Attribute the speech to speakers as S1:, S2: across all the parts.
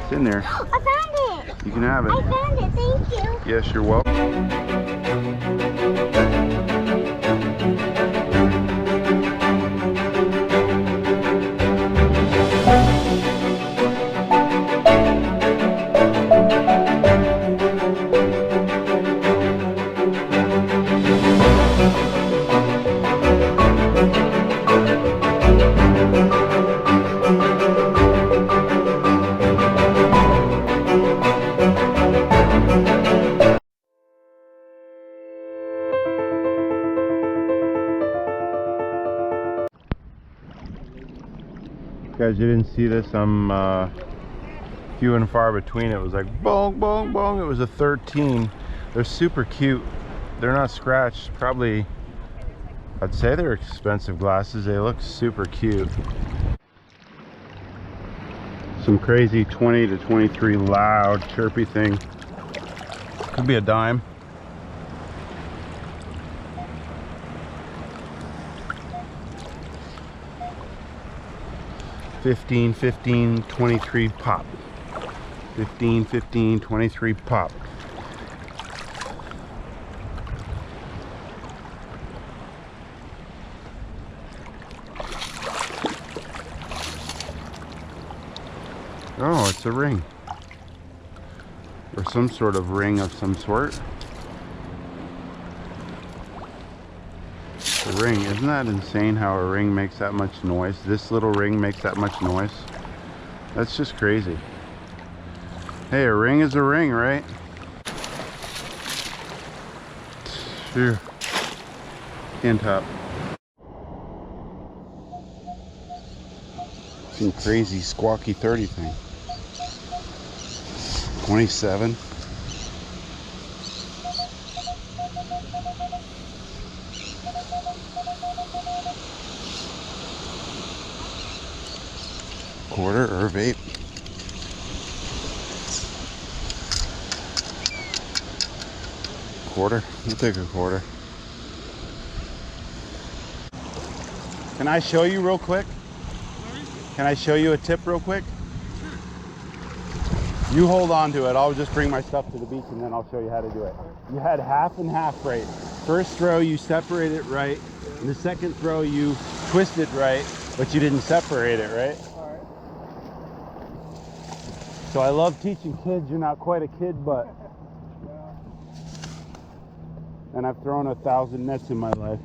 S1: It's in there.
S2: I found it.
S1: You can have it.
S2: I found it. Thank you.
S1: Yes, you're welcome. Guys, you didn't see this. I'm few and far between. It was like bong, bong, bong. It was a 13. They're super cute. They're not scratched. Probably, I'd say they're expensive glasses. They look super cute. Some crazy 20 to 23 loud, chirpy thing. Could be a dime. $15, 23 pop. $15, 23 pop. Oh, it's a ring. Or some sort of ring of some sort. A ring. Isn't that insane how a ring makes that much noise? This little ring makes that much noise. That's just crazy. Hey, a ring is a ring, right? Phew. Can't top. Some crazy squawky 30 thing. 27. Quarter or vape. Quarter. We'll take a quarter. Can I show you real quick? Can I show you a tip real quick? Sure. You hold on to it. I'll just bring my stuff to the beach and then I'll show you how to do it. You had half and half right. First throw you separate it right. And the second throw you twist it right, but you didn't separate it right. So I love teaching kids. You're not quite a kid, but... And I've thrown 1,000 nets in my life.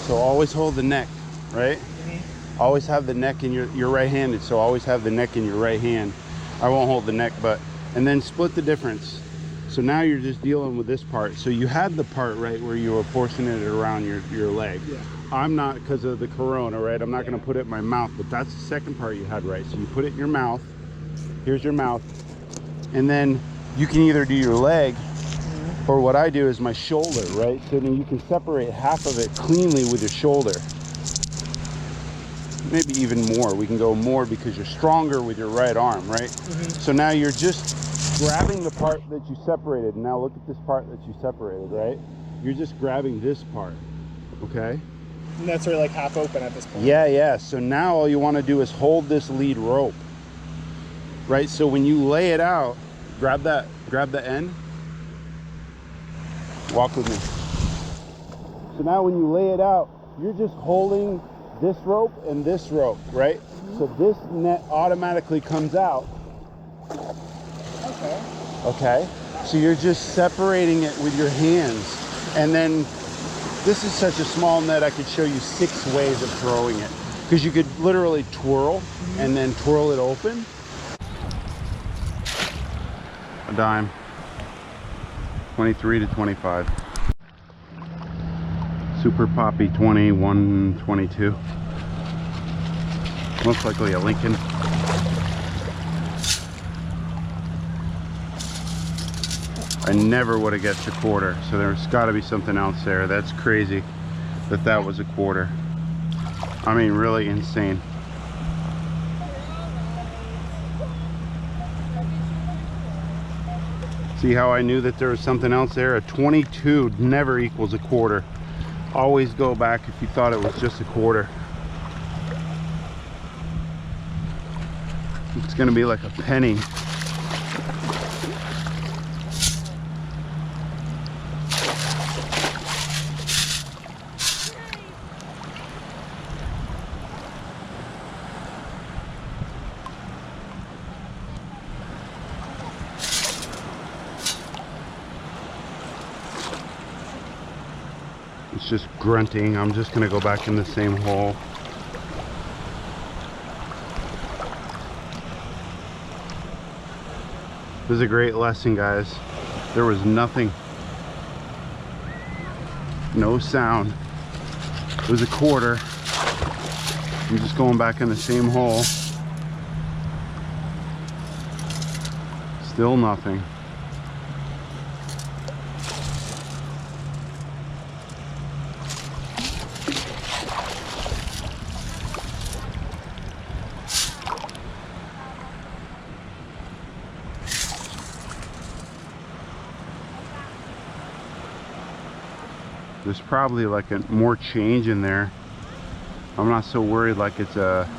S1: So always hold the neck, right? Mm-hmm. Always have the neck in you're right-handed, so always have the neck in your right hand. I won't hold the neck, but... And then split the difference. So now you're just dealing with this part. So you had the part right where you were portioning it around your leg. Yeah. I'm not, because of the corona, right? I'm not going to put it in my mouth, but that's the second part you had right. So you put it in your mouth. Here's your mouth. And then you can either do your leg, or what I do is my shoulder, right? So then you can separate half of it cleanly with your shoulder. Maybe even more. We can go more because you're stronger with your right arm, right? So now you're just grabbing the part that you separated. Now look at this part that you separated, right? You're just grabbing this part, okay?
S3: And that's sort of like half open at this point.
S1: Yeah. So now all you want to do is hold this lead rope, right? So when you lay it out, grab the end. Walk with me. So now when you lay it out, you're just holding this rope and this rope, right? So this net automatically comes out. Okay, so you're just separating it with your hands. And then this is such a small net, I could show you 6 ways of throwing it. Because you could literally twirl and then twirl it open. A dime. 23 to 25. Super Poppy 21, 22. Most likely a Lincoln. I never would have guessed a quarter, so there's got to be something else there. That's crazy that was a quarter. I mean, really insane. See how I knew that there was something else there? A 22 never equals a quarter. Always go back if you thought it was just a quarter. It's gonna be like a penny. It's just grunting. I'm just gonna go back in the same hole. This is a great lesson, guys. There was nothing. No sound. It was a quarter. I'm just going back in the same hole. Still nothing. There's probably like more change in there. I'm not so worried like it's a...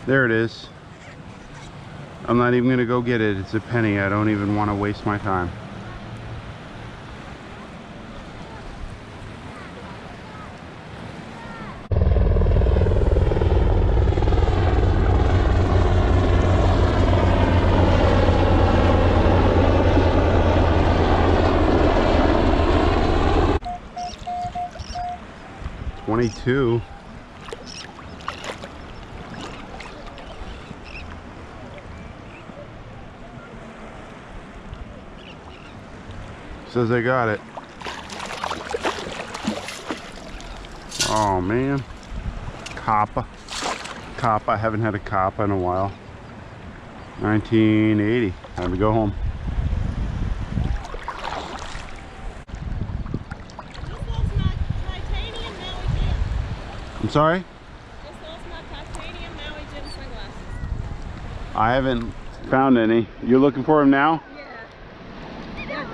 S1: There it is. I'm not even gonna go get it. It's a penny. I don't even want to waste my time. $22. Says I got it. Oh man. Coppa. Coppa. I haven't had a coppa in a while. 1980. Time to go home. I'm sorry? I haven't found any. You're looking for them now? Yeah.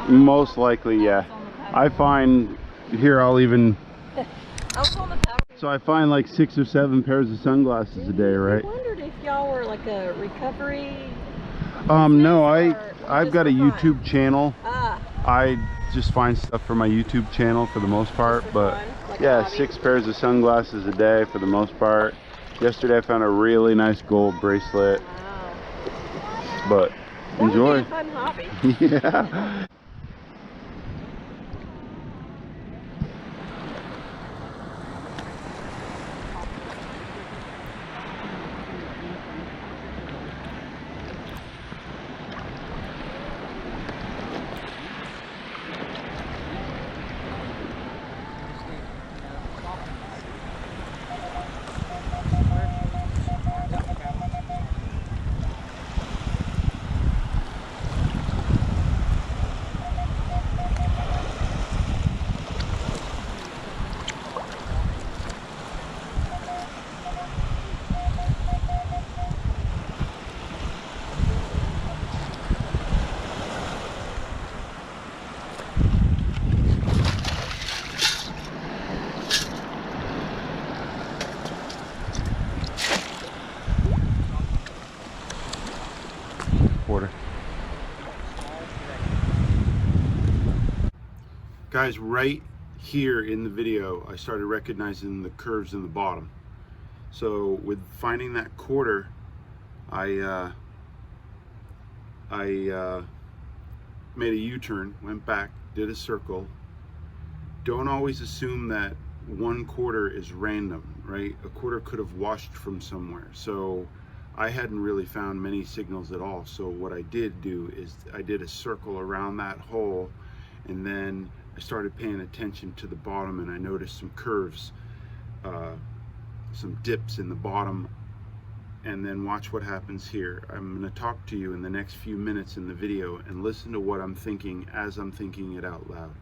S1: Most likely, yeah. I find here I'll even... So I find like 6 or 7 pairs of sunglasses a day, right?
S4: I wondered if y'all were like a recovery...
S1: No, I've got a YouTube channel.
S4: Ah.
S1: I just find stuff for my YouTube channel for the most part, but
S4: like
S1: yeah, 6 pairs of sunglasses a day for the most part. Yesterday I found a really nice gold bracelet.
S4: Wow.
S1: But
S4: That
S1: enjoy.
S4: would be a fun hobby.
S1: Yeah. Guys, right here in the video, I started recognizing the curves in the bottom. So with finding that quarter, I made a U-turn, went back, did a circle. Don't always assume that 1/4 is random, right? A quarter could have washed from somewhere. So I hadn't really found many signals at all. So what I did do is I did a circle around that hole, and then I started paying attention to the bottom, and I noticed some curves, some dips in the bottom. And then watch what happens here. I'm going to talk to you in the next few minutes in the video, and listen to what I'm thinking as I'm thinking it out loud.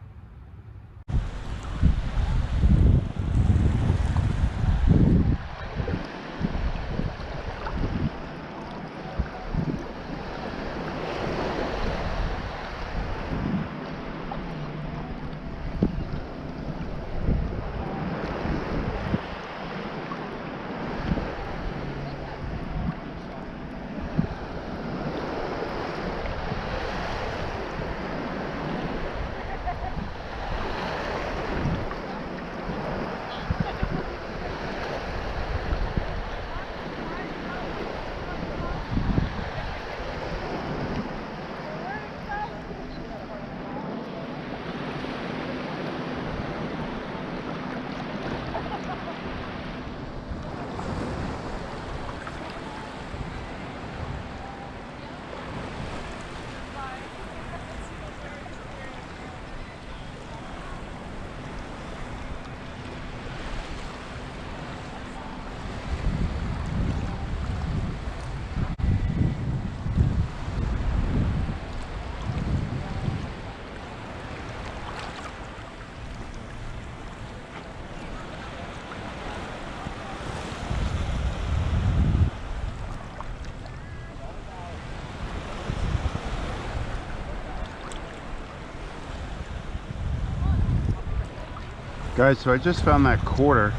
S1: Guys, so I just found that quarter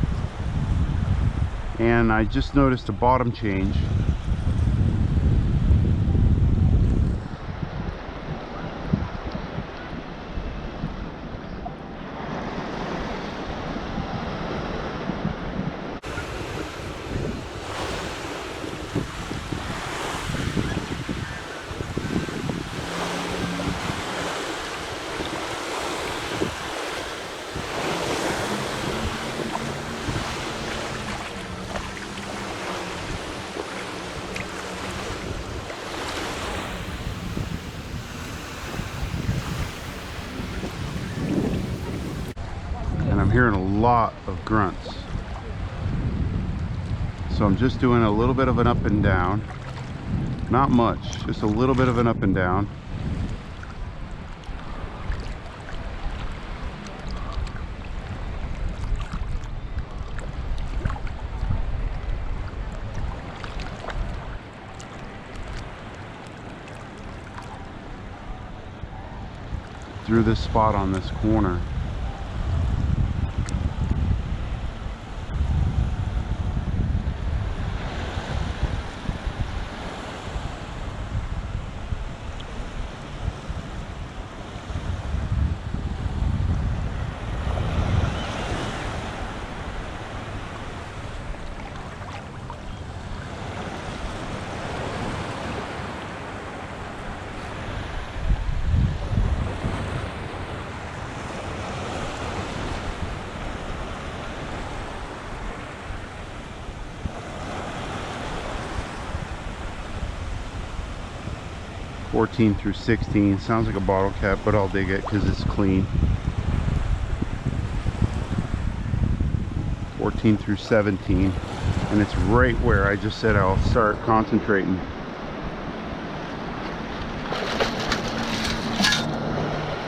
S1: and I just noticed a bottom change. I'm hearing a lot of grunts. So I'm just doing a little bit of an up and down. Not much, just a little bit of an up and down. Through this spot on this corner. (14 through 16). Sounds like a bottle cap, but I'll dig it because it's clean. 14 through 17, and it's right where I just said I'll start concentrating.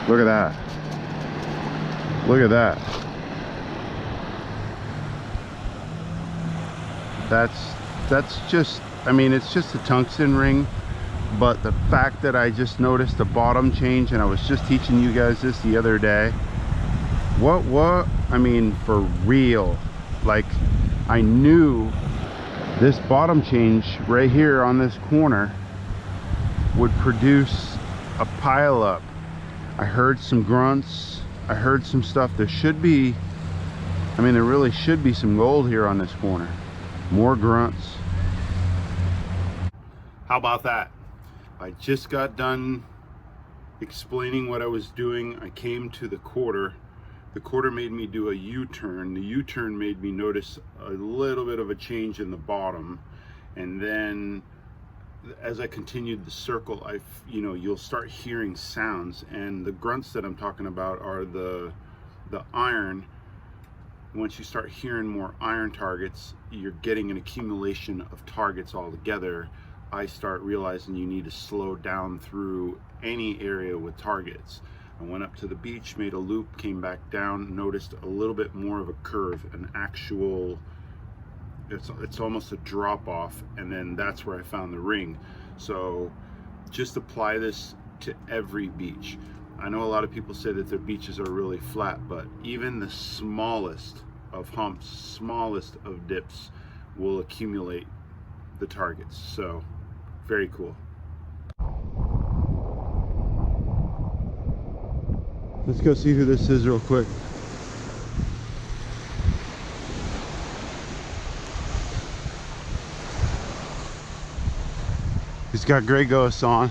S1: Look at that. Look at that. That's just, I mean, it's just a tungsten ring, but the fact that I just noticed a bottom change, and I was just teaching you guys this the other day. What? I mean, for real. Like, I knew this bottom change right here on this corner would produce a pile up. I heard some grunts. I heard some stuff. There should be, I mean, there really should be some gold here on this corner. More grunts. How about that? I just got done explaining what I was doing. I came to the quarter. The quarter made me do a U-turn. The U-turn made me notice a little bit of a change in the bottom. And then as I continued the circle, you'll start hearing sounds. And the grunts that I'm talking about are the iron. Once you start hearing more iron targets, you're getting an accumulation of targets all together. I start realizing you need to slow down through any area with targets. I went up to the beach, made a loop, came back down, noticed a little bit more of a curve, an actual, it's almost a drop off, and then that's where I found the ring. So just apply this to every beach. I know a lot of people say that their beaches are really flat, but even the smallest of humps, smallest of dips will accumulate the targets. So very cool. Let's go see who this is real quick. He's got Grey Ghosts on.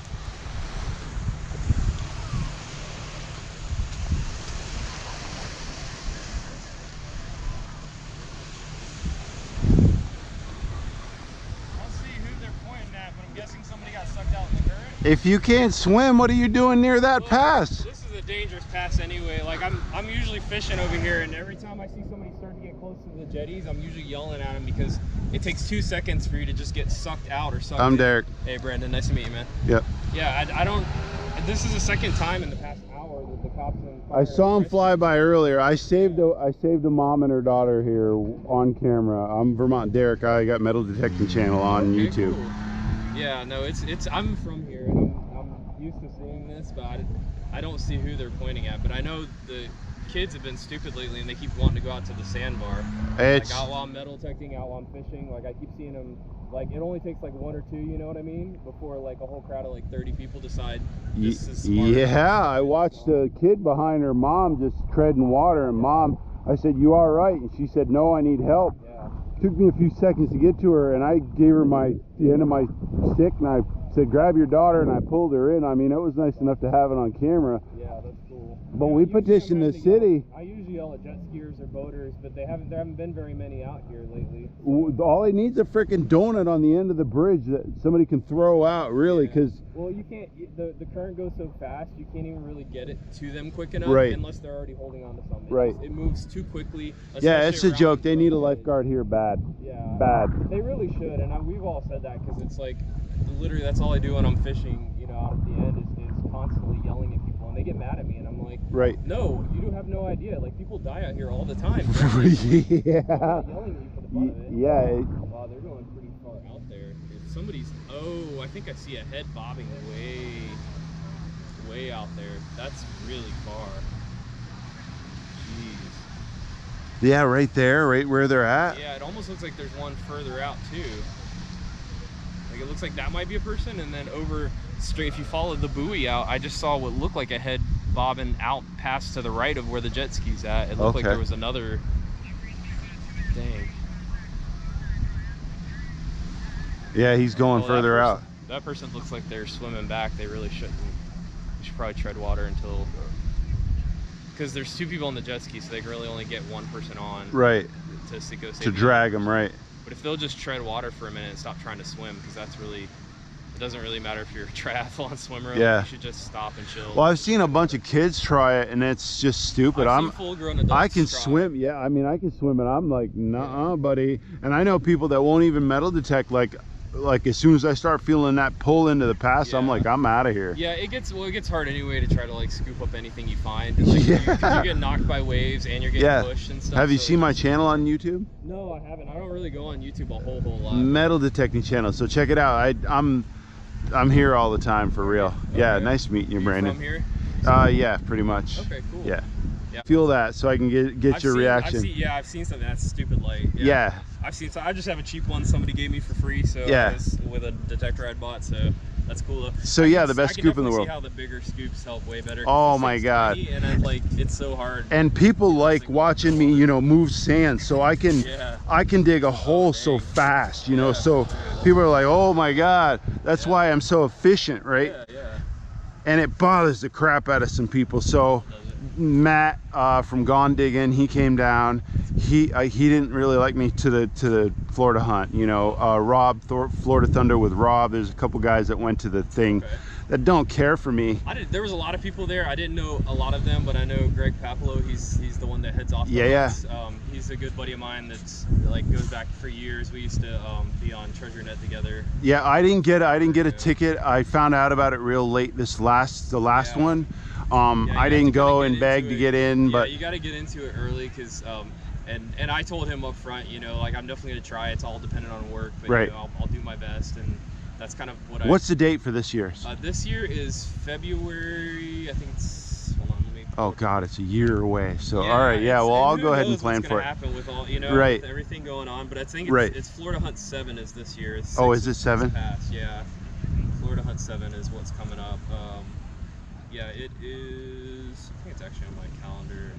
S1: If you can't swim, what are you doing near that pass?
S3: This is a dangerous pass anyway. Like I'm usually fishing over here, and every time I see somebody start to get close to the jetties, I'm usually yelling at them because it takes 2 seconds for you to just get sucked out or sucked in.
S1: Derek.
S3: Hey Brandon, nice to meet you, man.
S1: Yep.
S3: Yeah, I don't. This is the second time in the past hour that the cops and
S1: I saw him fly by earlier. I saved a mom and her daughter here on camera. I'm Vermont Derek. I got Metal Detecting channel on YouTube.
S3: Cool. Yeah, no, it's I'm from here, and I'm used to seeing this, but I don't see who they're pointing at. But I know the kids have been stupid lately, and they keep wanting to go out to the sandbar.
S1: It's
S3: like out while I'm metal detecting, out while I'm fishing. Like I keep seeing them. Like it only takes like 1 or 2, you know what I mean, before like a whole crowd of like 30 people decide this is smart.
S1: Yeah, I watched a kid behind her mom just treading water, and mom, I said, "You all right?" And she said, "No, I need help."
S3: Yeah.
S1: Took me a few seconds to get to her, and I gave her the end of my stick, and I said, "Grab your daughter," and I pulled her in. I mean, it was nice enough to have it on camera.
S3: Yeah, that's cool.
S1: But we petitioned the city.
S3: I usually yell at jet skiers or boaters, but there haven't been very many out here lately.
S1: All they need is a freaking donut on the end of the bridge that somebody can throw out, really, because
S3: well, you can't. The current goes so fast, you can't even really get it to them quick enough,
S1: right,
S3: unless they're already holding on to something.
S1: Right.
S3: It moves too quickly.
S1: Yeah, it's a joke. They need a lifeguard here bad.
S3: Yeah.
S1: Bad.
S3: They really should, and we've all said that because it's like literally that's all I do when I'm fishing. You know, out at the end is constantly yelling at people, and they get mad at me, and I'm like,
S1: right.
S3: No, you don't have no idea. Like people die out here all the time.
S1: Yeah.
S3: I'm not yelling at you for the fun of it.
S1: Yeah.
S3: Wow, they're going pretty far out there. If somebody's, oh, I think I see a head bobbing way out there. That's really far. Jeez.
S1: Yeah, right there, right where they're at.
S3: Yeah, it almost looks like there's one further out too. Like it looks like that might be a person, and then over straight, if you follow the buoy out, I just saw what looked like a head bobbing out past to the right of where the jet ski's at. It looked like there was another. Dang.
S1: Yeah, he's going further out.
S3: That person looks like they're swimming back. They really shouldn't. You should probably tread water until, because there's 2 people on the jet ski, so they can really only get 1 person on.
S1: Right.
S3: To go save
S1: to drag them, right.
S3: But if they'll just tread water for a minute and stop trying to swim, because that's really, it doesn't really matter if you're a triathlon swimmer.
S1: Yeah.
S3: Like you should just stop and chill.
S1: Well, I've seen a bunch of kids try it, and it's just stupid.
S3: I've seen full-grown adults
S1: I can
S3: try.
S1: swim. Yeah, I mean, I can swim, and I'm like, nah, buddy. And I know people that won't even metal detect. Like as soon as I start feeling that pull into the pass, I'm like, I'm out of here.
S3: Yeah, it gets hard anyway to try to like scoop up anything you find. Like, you're getting knocked by waves and you're getting pushed and stuff.
S1: Have you seen my channel on YouTube?
S3: No, I haven't. I don't really go on YouTube a whole lot.
S1: Metal detecting channel. So check it out. I'm here all the time for real.
S3: Okay.
S1: Yeah, nice meeting you, Brandon.
S3: From here?
S1: Yeah, pretty much.
S3: Okay, cool.
S1: Yeah. Feel that so I can get your reaction.
S3: I've seen something that's stupid light.
S1: Yeah.
S3: I've seen. So I just have a cheap one somebody gave me for free. So with a detector I bought. So that's cool.
S1: So yeah, the best scoop in the world.
S3: I can definitely see how the bigger scoops help way better.
S1: Oh my God.
S3: And it's so hard.
S1: And people like watching me, move sand, so I can dig a hole so fast, So people are like, "Oh my God, that's why I'm so efficient, right?"
S3: Yeah.
S1: And it bothers the crap out of some people. So Matt from Gone Digging, he came down. He didn't really like me to the Florida hunt. Rob Florida Thunder with Rob. There's a couple guys that went to the thing that don't care for me.
S3: There was a lot of people there. I didn't know a lot of them, but I know Greg Papalo. He's the one that heads off. Hunts. He's a good buddy of mine that's goes back for years. We used to be on Treasure Net together.
S1: Yeah, I didn't get a ticket. I found out about it real late. The last one. I didn't go and beg to get in, but
S3: you got to get into it early because and I told him up front, I'm definitely gonna try. It's all dependent on work, but I'll do my best, and that's kind of what.
S1: What's the date for this year?
S3: This year is February. I think it's. Hold on, let me.
S1: Oh God, it's a year away. So all right, well I'll go ahead and plan for it.
S3: Happen with all with everything going on, but I think it's Florida Hunt 7 is this year. It's
S1: is it 7?
S3: Yeah, Florida Hunt 7 is what's coming up. Yeah, it is. I think it's actually on my calendar.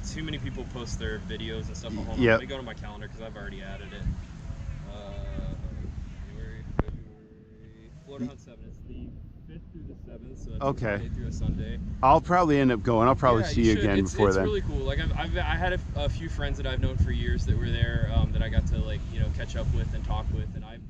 S3: Too many people post their videos and stuff. Hold on, let me go to my calendar because I've already added it. January, February. Florida Hunt 7. It's the 5th through the 7th, so it's a Friday through a Sunday.
S1: I'll probably end up going. I'll probably see you again before then.
S3: It's really cool. Like I had a few friends that I've known for years that were there that I got to catch up with and talk with, and I've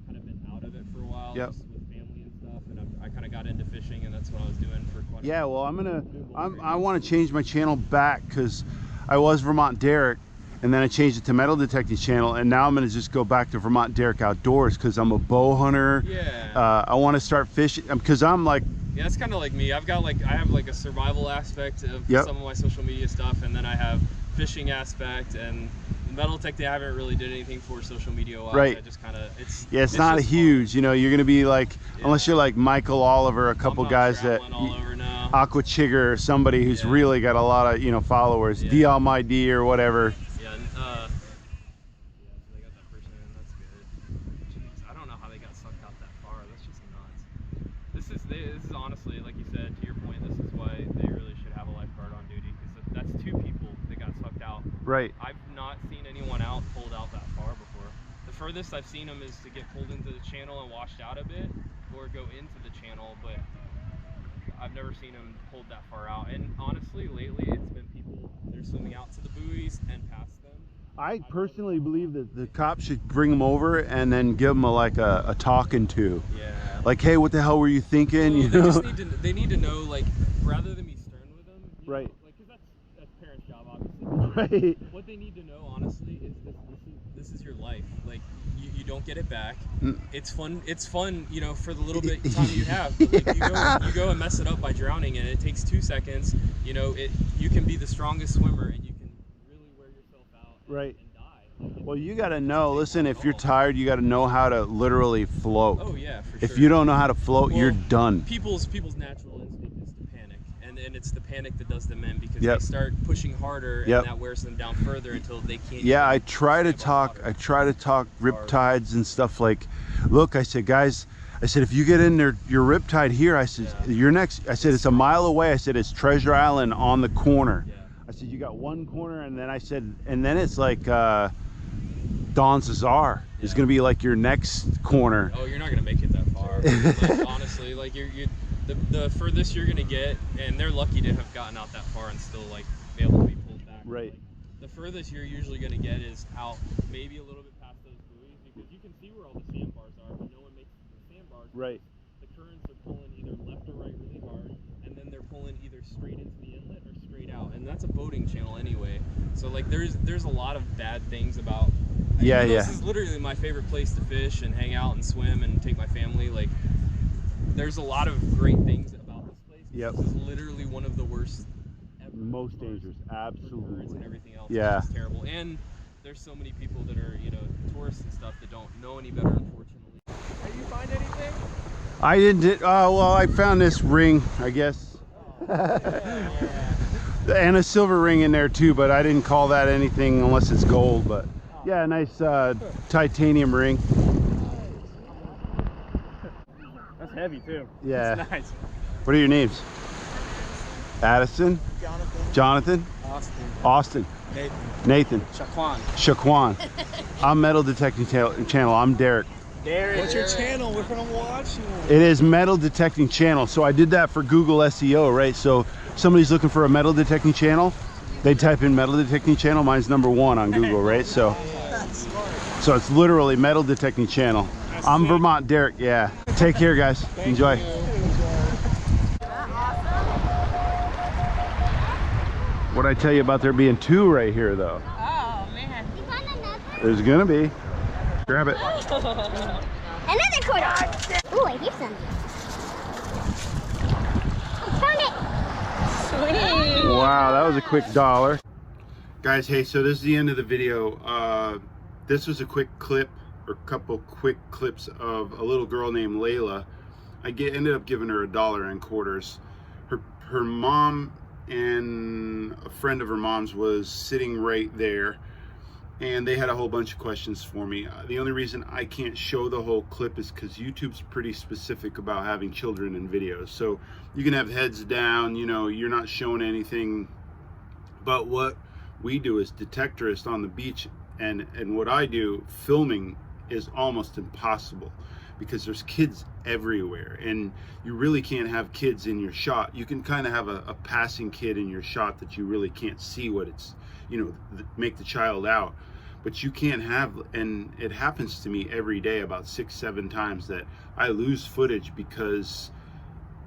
S3: kind of been out of it for a while.
S1: Yep.
S3: Just with family and stuff, and I kind of got into fishing, and that's what I was doing for quite a while.
S1: Well, I want to change my channel back because I was Vermont Derek, and then I changed it to Metal Detecting channel, and now I'm going to just go back to Vermont Derek Outdoors because I'm a bow hunter.
S3: Yeah.
S1: I want to start fishing because I'm like.
S3: Yeah, it's kind of like me. I have a survival aspect of some of my social media stuff, and then I have fishing aspect and metal detecting. I haven't really did anything for social media wise.
S1: Right.
S3: I just kind of
S1: it's not a huge. You're going to be like unless you're like Michael Oliver, a couple guys that.
S3: All over now.
S1: Aqua Chigger or somebody who's
S3: Yeah.
S1: really got a lot of, you know, followers.
S3: Yeah.
S1: DL My D or whatever.
S3: Yeah, yeah, so they got that person in, that's good. Jeez, I don't know how they got sucked out that far. That's just nuts. This is honestly, like you said, to your point, this is why they really should have a lifeguard on duty, because that's 2 people that got sucked out.
S1: Right.
S3: I've not seen anyone pulled out that far before. The furthest I've seen them is to get pulled into the channel and washed out a bit, or go into the channel, but I've never seen them pulled that far out. And honestly, lately it's been people, they're swimming out to the buoys and past them.
S1: I personally believe that the cops should bring them over and then give them a talking to.
S3: Yeah.
S1: Like, hey, what the hell were you thinking?
S3: Well,
S1: You
S3: they
S1: know?
S3: just they need to know, like, rather than be stern with them, you
S1: Right.
S3: know, like, because that's parents' job, obviously.
S1: Right.
S3: What they need to know, honestly, is this is your life. Like, you don't get it back. It's fun, you know, for the little bit time you have. But, like, you go and mess it up by drowning, and it takes 2 seconds. You know, you can be the strongest swimmer, and you can really wear yourself out and,
S1: Right.
S3: and die. Like,
S1: Well, you got to know, listen, if you're tired, you got to know how to literally float.
S3: oh yeah, for
S1: If
S3: sure.
S1: you don't know how to float,
S3: Well,
S1: you're done.
S3: People's natural instinct is to panic, and it's the panic that does them in, because
S1: Yep.
S3: they start pushing harder, and
S1: Yep.
S3: that wears them down further until they can't.
S1: Yeah, I
S3: even
S1: try to
S3: stay above
S1: talk.
S3: water.
S1: I try to talk riptides and stuff. Like, look, I said, guys, I said, if you get in there, your riptide here, I said,
S3: Yeah.
S1: your next. I said, it's a mile away. I said, it's Treasure Island on the corner.
S3: Yeah.
S1: I said, you got one corner, and then I said, and then it's like Don Cesar is
S3: Yeah.
S1: gonna be like your next corner.
S3: Oh, you're not gonna make it that far. Like, honestly, like the furthest you're gonna get, and they're lucky to have gotten out that far and still like be able to be pulled back.
S1: Right.
S3: Like, the furthest you're usually gonna get is out, maybe a little bit past those buoys, because you can see where all the sandbars are, but no one makes the sandbars.
S1: Right.
S3: The currents are pulling either left or right really hard, and then they're pulling either straight into the inlet or straight out, and that's a boating channel anyway. So like there's a lot of bad things about.
S1: Yeah,
S3: Even though
S1: yeah.
S3: This is literally my favorite place to fish and hang out and swim and take my family. Like, there's a lot of great things about this place.
S1: Yep.
S3: This is literally one of the worst ever.
S1: Most dangerous,
S3: For currents
S1: absolutely.
S3: and everything else.
S1: Yeah.
S3: It's just terrible. And there's so many people that are, you know, tourists and stuff that don't know any better, unfortunately. Did you find anything?
S1: I didn't. Well, I found this ring, I guess. And a silver ring in there too, but I didn't call that anything unless it's gold. But yeah, a nice titanium ring.
S5: That's heavy too.
S1: Yeah.
S5: That's nice.
S1: What are your names? Addison, Jonathan, Austin, Nathan, Shaquan. I'm Metal Detecting Channel. I'm Derek.
S5: What's your channel? We're gonna watch you.
S1: It is Metal Detecting Channel. So I did that for Google SEO, right? So somebody's looking for a metal detecting channel, they type in Metal Detecting Channel. Mine's #1 on Google, right? So it's literally Metal Detecting Channel. I'm
S5: sick.
S1: Vermont Derek. Yeah. Take care, guys. Enjoy. What'd I tell you about there being 2 right here, though?
S2: Oh, man. You found another?
S1: There's gonna be. Grab it.
S2: Another quarter. Ooh, I hear some. Found it.
S4: Sweet.
S1: Wow, that was a quick $1. Guys, hey, so this is the end of the video. This was a quick clip, or couple quick clips of a little girl named Layla. Ended up giving her $1 in quarters. Her mom and a friend of her mom's was sitting right there, and they had a whole bunch of questions for me. The only reason I can't show the whole clip is because YouTube's pretty specific about having children in videos. So you can have heads down, you know, you're not showing anything. But what we do is detectorist on the beach, and what I do, filming, is almost impossible because there's kids everywhere, and you really can't have kids in your shot. You can kind of have a passing kid in your shot that you really can't see what it's, you know, make the child out. But you can't have, and it happens to me every day about 6-7 times that I lose footage because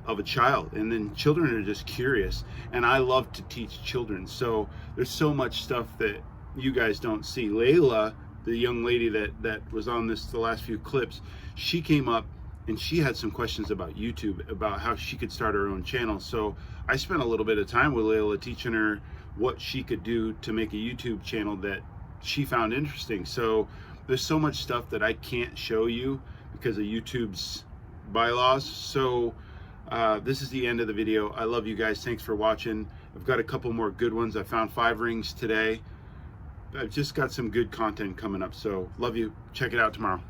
S1: of a child. And then children are just curious, and I love to teach children. So there's so much stuff that you guys don't see. Layla, the young lady that was on the last few clips, she came up and she had some questions about YouTube, about how she could start her own channel. So I spent a little bit of time with Layla teaching her what she could do to make a YouTube channel that she found interesting. So there's so much stuff that I can't show you because of YouTube's bylaws. So This is the end of the video. I love you guys. Thanks for watching. I've got a couple more good ones. I found 5 rings today. I've just got some good content coming up. So love you. Check it out tomorrow.